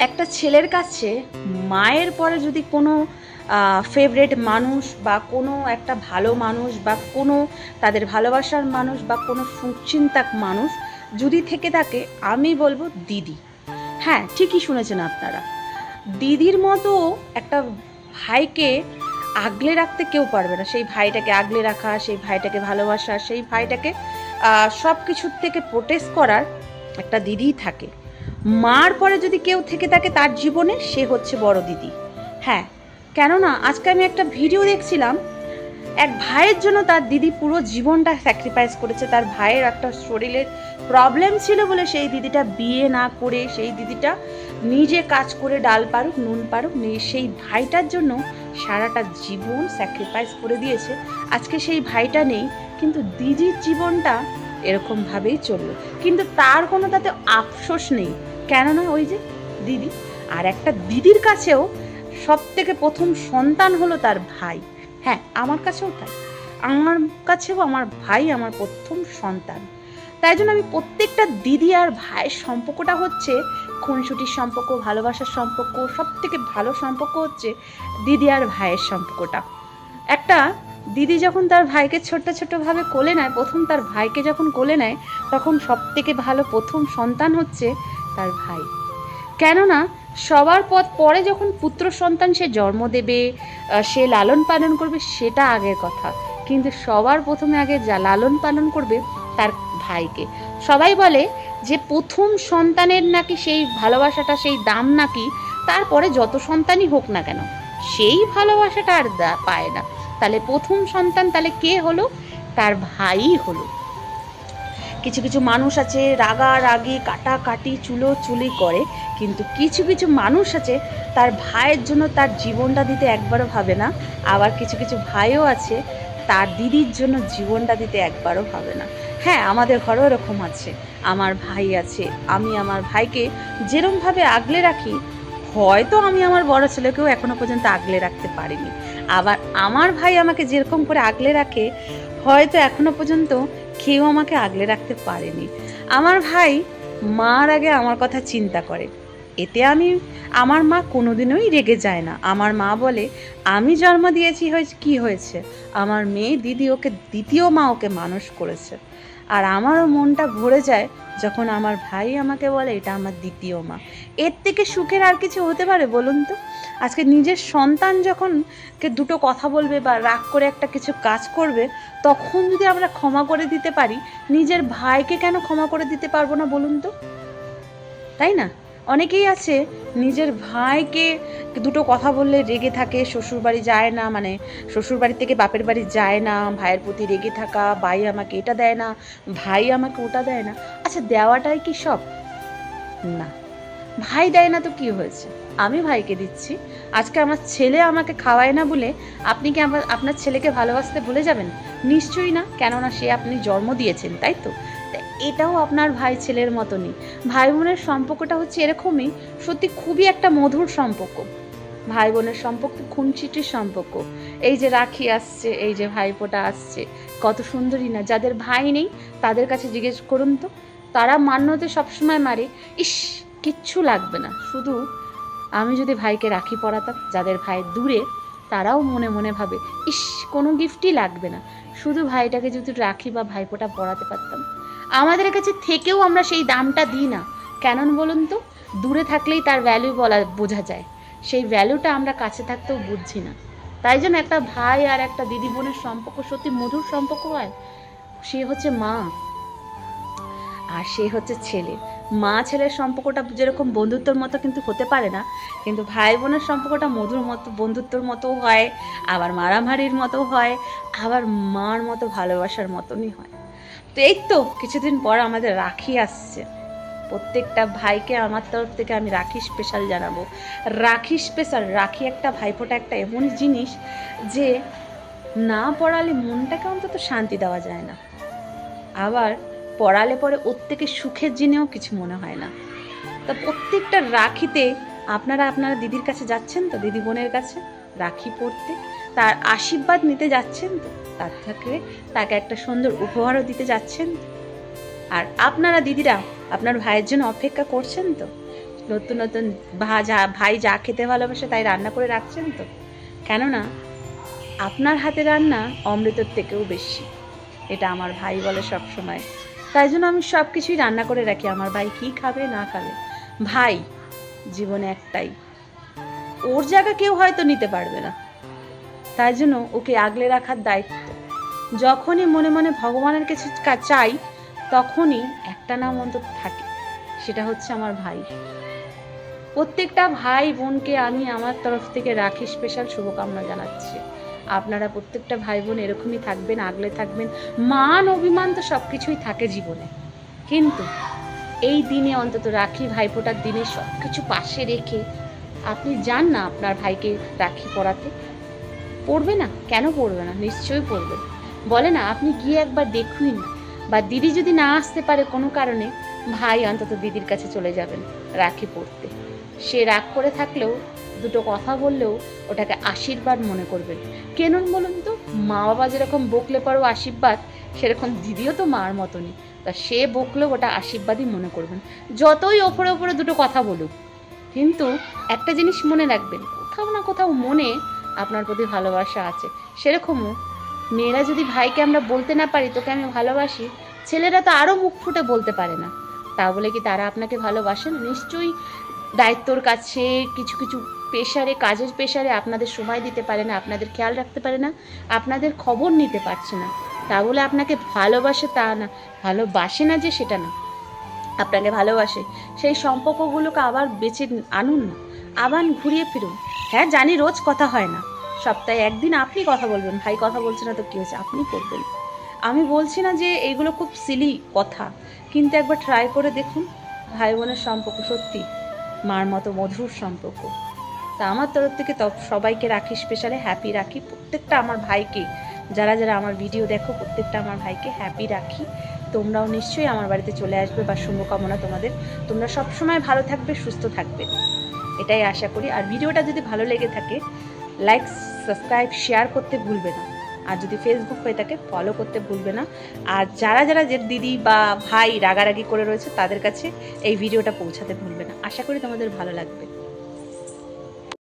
একটা ছেলের কাছে মায়ের পরে যদি কোনো ফেভারেট মানুষ বা কোনো একটা ভালো মানুষ বা কোনো তাদের ভালোবাসার মানুষ বা কোনো সুচিন্তাক মানুষ যদি থেকে থাকে, আমি বলবো দিদি। হ্যাঁ, ঠিকই শুনেছেন আপনারা। দিদির মতো একটা ভাইকে আগলে রাখতে কেউ পারবে না। সেই ভাইটাকে আগলে রাখা, সেই ভাইটাকে ভালোবাসা, সেই ভাইটাকে সব কিছুর থেকে প্রোটেক্ট করার একটা দিদিই থাকে। মার পরে যদি কেউ থেকে থাকে তার জীবনে, সে হচ্ছে বড় দিদি। হ্যাঁ, কেননা আজকে আমি একটা ভিডিও দেখছিলাম, এক ভাইয়ের জন্য তার দিদি পুরো জীবনটা স্যাক্রিফাইস করেছে। তার ভাইয়ের একটা শরীরের প্রবলেম ছিল বলে সেই দিদিটা বিয়ে না করে, সেই দিদিটা নিজে কাজ করে ডাল পারুক নুন পারুক সেই ভাইটার জন্য সারাটা জীবন স্যাক্রিফাইস করে দিয়েছে। আজকে সেই ভাইটা নেই, কিন্তু দিদির জীবনটা এরকমভাবেই চললো, কিন্তু তার কোনো তাতে আফসোস নেই। কেননা ওই যে দিদি। আর একটা দিদির কাছেও সব থেকে প্রথম সন্তান হলো তার ভাই। হ্যাঁ, আমার কাছেও তাই। আমার কাছেও আমার ভাই আমার প্রথম সন্তান। তাই জন্য আমি প্রত্যেকটা দিদি আর ভাইয়ের সম্পর্কটা হচ্ছে খুনসুটির সম্পর্ক, ভালোবাসার সম্পর্ক। সব থেকে ভালো সম্পর্ক হচ্ছে দিদি আর ভাইয়ের সম্পর্কটা। একটা দিদি যখন তার ভাইকে ছোট্ট ছোট্টভাবে কোলে নেয়, প্রথম তার ভাইকে যখন কোলে নেয়, তখন সব থেকে ভালো প্রথম সন্তান হচ্ছে তার ভাই। কেননা সবার পরে যখন পুত্র সন্তান সে জন্ম দেবে, সে লালন পালন করবে, সেটা আগের কথা, কিন্তু সবার প্রথমে আগে যা লালন পালন করবে তার ভাইকে। সবাই বলে যে প্রথম সন্তানের নাকি সেই ভালোবাসাটা, সেই দাম নাকি তারপরে যত সন্তানই হোক না কেন সেই ভালোবাসাটা আর পায় না। তাহলে প্রথম সন্তান তাহলে কে হলো? তার ভাইই হলো। কিছু কিছু মানুষ আছে রাগারাগি কাটাকাটি চুলোচুলি করে, কিন্তু কিছু কিছু মানুষ আছে তার ভাইয়ের জন্য তার জীবনটা দিতে একবারও ভাবে না। আবার কিছু কিছু ভাইও আছে তার দিদির জন্য জীবনটা দিতে একবারও ভাবে না। হ্যাঁ, আমাদের ঘরেও এরকম আছে। আমার ভাই আছে, আমি আমার ভাইকে যেরকমভাবে আগলে রাখি, হয়তো আমি আমার বড় ছেলেকেও এখনো পর্যন্ত আগলে রাখতে পারিনি। আবার আমার ভাই আমাকে যেরকম করে আগলে রাখে, হয়তো এখনো পর্যন্ত কেউ আমাকে আগলে রাখতে পারেনি। আমার ভাই মার আগে আমার কথা চিন্তা করে, এতে আমার মা কোনোদিনই রেগে যায় না। আমার মা বলে, আমি জন্ম দিয়েছি হয়েছে কি হয়েছে, আমার মেয়ে দিদি ওকে দ্বিতীয় মা ওকে মানুষ করেছে। আর আমারও মনটা ভরে যায় যখন আমার ভাই আমাকে বলে এটা আমার দ্বিতীয় মা। এর থেকে সুখের আর কিছু হতে পারে বলুন তো? আজকে নিজের সন্তান যখন দুটো কথা বলবে বা রাগ করে একটা কিছু কাজ করবে, তখন যদি আমরা ক্ষমা করে দিতে পারি, নিজের ভাইকে কেন ক্ষমা করে দিতে পারবো না বলুন তো? তাই না? অনেকেই আছে নিজের ভাইকে দুটো কথা বললে রেগে থাকে, শ্বশুরবাড়ি যায় না, মানে শ্বশুরবাড়ি থেকে বাপের বাড়ি যায় না, ভাইয়ের প্রতি রেগে থাকা, ভাই আমাকে এটা দেয় না, ভাই আমাকে ওটা দেয় না। আচ্ছা, দেওয়াটাই কি সব? না, ভাই দেয় না তো কি হয়েছে, আমি ভাইকে দিচ্ছি। আজকে আমার ছেলে আমাকে খাওয়ায় না বলে আপনি কি আপনার ছেলেকে ভালোবাসতে ভুলে যাবেন? নিশ্চয়ই না, কেননা সে আপনি জন্ম দিয়েছেন, তাই তো? এটাও আপনার ভাই ছেলের মতনই। ভাই বোনের সম্পর্কটা হচ্ছে এরকমই, সত্যি খুবই একটা মধুর সম্পর্ক। ভাই বোনের সম্পর্ক খুনসুটির সম্পর্ক। এই যে রাখি আসছে, এই যে ভাইফোঁটা আসছে, কত সুন্দরই না। যাদের ভাই নেই তাদের কাছে জিজ্ঞেস করুন তো, তারা মান্যতে সবসময় মারে, ইস কিচ্ছু লাগবে না, শুধু আমি যদি ভাইকে রাখি পরাতাম। যাদের ভাই দূরে তারাও মনে মনে ভাবে, ইস কোনো গিফটই লাগবে না, শুধু ভাইটাকে যদি রাখি বা ভাইফোঁটা পরাতে পারতাম। আমাদের কাছে থেকেও আমরা সেই দামটা দিই না। কেন বলুন তো? দূরে থাকলেই তার ভ্যালু বোঝা যায়, সেই ভ্যালুটা আমরা কাছে থাকতেও বুঝছি না। তাই জন্য একটা ভাই আর একটা দিদি বোনের সম্পর্ক সত্যি মধুর সম্পর্ক হয়। সে হচ্ছে মা আর সে হচ্ছে ছেলে। মা ছেলের সম্পর্কটা যেরকম বন্ধুত্বর মতো কিন্তু হতে পারে না, কিন্তু ভাই বোনের সম্পর্কটা মধুর মতো বন্ধুত্বর মতো হয়, আবার মারামারির মতো হয়, আবার মার মতো ভালোবাসার মতনই হয়। তো এই তো কিছুদিন পর আমাদের রাখি আসছে। প্রত্যেকটা ভাইকে আমার তরফ থেকে আমি রাখি স্পেশাল জানাবো। রাখি স্পেশাল, রাখি একটা ভাইফোঁটা একটা এমন জিনিস যে না পড়ালে মনটাকে অন্তত শান্তি দেওয়া যায় না, আবার পড়ালে পরে ওর থেকে সুখের জিনিসও কিছু মনে হয় না। তো প্রত্যেকটা রাখিতে আপনারা দিদির কাছে যাচ্ছেন তো, দিদি বোনের কাছে রাখি পড়তে, তার আশীর্বাদ নিতে যাচ্ছেন তো, তার থেকে তাকে একটা সুন্দর উপহারও দিতে যাচ্ছেন তো। আর আপনারা দিদিরা আপনার ভাইয়ের জন্য অপেক্ষা করছেন তো। নতুন নতুন ভাই যা খেতে ভালোবাসে তাই রান্না করে রাখছেন তো? কেননা আপনার হাতে রান্না অমৃতের থেকেও বেশি, এটা আমার ভাই বলে সব সময়। তাই জন্য আমি সব কিছুই রান্না করে রাখি, আমার ভাই কী খাবে না খাবে। ভাই জীবনে একটাই, ওর জায়গা কেউ হয়তো নিতে পারবে না, তাই জন্য ওকে আগলে রাখার দায়িত্ব। যখনই মনে মনে ভগবানের কাছে চাই তখনই একটা নাম অন্তত থাকে, সেটা হচ্ছে আমার ভাই। প্রত্যেকটা ভাই বোনকে আমি আমার তরফ থেকে রাখি স্পেশাল শুভকামনা জানাচ্ছি। আপনারা প্রত্যেকটা ভাই বোন এরকমই থাকবেন, আগলে থাকবেন। মান অভিমান তো সব কিছুই থাকে জীবনে, কিন্তু এই দিনে অন্তত রাখি ভাইফোঁটার দিনে সব কিছু পাশে রেখে আপনি যান না আপনার ভাইকে রাখি পরাতে। পড়বে না? কেন পড়বে না? নিশ্চয়ই পড়বেন। বলে না, আপনি গিয়ে একবার দেখুন না, বা দিদি যদি না আসতে পারে কোনো কারণে, ভাই অন্তত দিদির কাছে চলে যাবেন রাখি পড়তে। সে রাগ করে থাকলেও, দুটো কথা বললেও ওটাকে আশীর্বাদ মনে করবেন। কেন বলুন তো? মা বাবা যেরকম বকলে পরও আশীর্বাদ, সেরকম দিদিও তো মার মতনই, তা সে বকলেও ওটা আশীর্বাদই মনে করবেন, যতই ওপরে ওপরে দুটো কথা বলুক। কিন্তু একটা জিনিস মনে রাখবেন, কোথাও না কোথাও মনে আপনার প্রতি ভালোবাসা আছে। সেরকমও মেয়েরা যদি ভাইকে আমরা বলতে না পারি তোকে আমি ভালোবাসি, ছেলেরা তো আরও মুখ ফুটে বলতে পারে না, তা বলে কি তারা আপনাকে ভালোবাসেন? নিশ্চয়ই দায়িত্বর কাছে, কিছু কিছু পেশারে, কাজের পেশারে আপনাদের সময় দিতে পারে না, আপনাদের খেয়াল রাখতে পারে না, আপনাদের খবর নিতে পারছে না, তা বলে আপনাকে ভালোবাসে তা না। ভালোবাসে না যে সেটা না, আপনাকে ভালোবাসে। সেই সম্পর্কগুলোকে আবার বেছে আনুন না, আবার ঘুরিয়ে ফিরুন। হ্যাঁ জানি রোজ কথা হয় না, সপ্তাহে একদিন আপনি কথা বলবেন, ভাই কথা বলছে না তো কী হয়েছে, আপনি করবেন। আমি বলছি না যে এইগুলো খুব সিলি কথা, কিন্তু একবার ট্রাই করে দেখুন। ভাই বোনের সম্পর্ক সত্যি মার মতো মধুর সম্পর্ক। তা আমার তরফ থেকে সবাইকে রাখি স্পেশালে হ্যাপি রাখি। প্রত্যেকটা আমার ভাইকে, যারা যারা আমার ভিডিও দেখো, প্রত্যেকটা আমার ভাইকে হ্যাপি রাখি। তোমরাও নিশ্চয়ই আমার বাড়িতে চলে আসবে, বা শুভকামনা তোমাদের। তোমরা সবসময় ভালো থাকবে, সুস্থ থাকবে, এটাই আশা করি। আর ভিডিওটা যদি ভালো লেগে থাকে, লাইক, সাবস্ক্রাইব, শেয়ার করতে ভুলবে না। আর যদি ফেসবুক হয়ে থাকে, ফলো করতে ভুলবে না। আর যারা যারা যে দিদি বা ভাই রাগারাগি করে রয়েছে, তাদের কাছে এই ভিডিওটা পৌঁছাতে ভুলবে না। আশা করি তোমাদের ভালো লাগবে।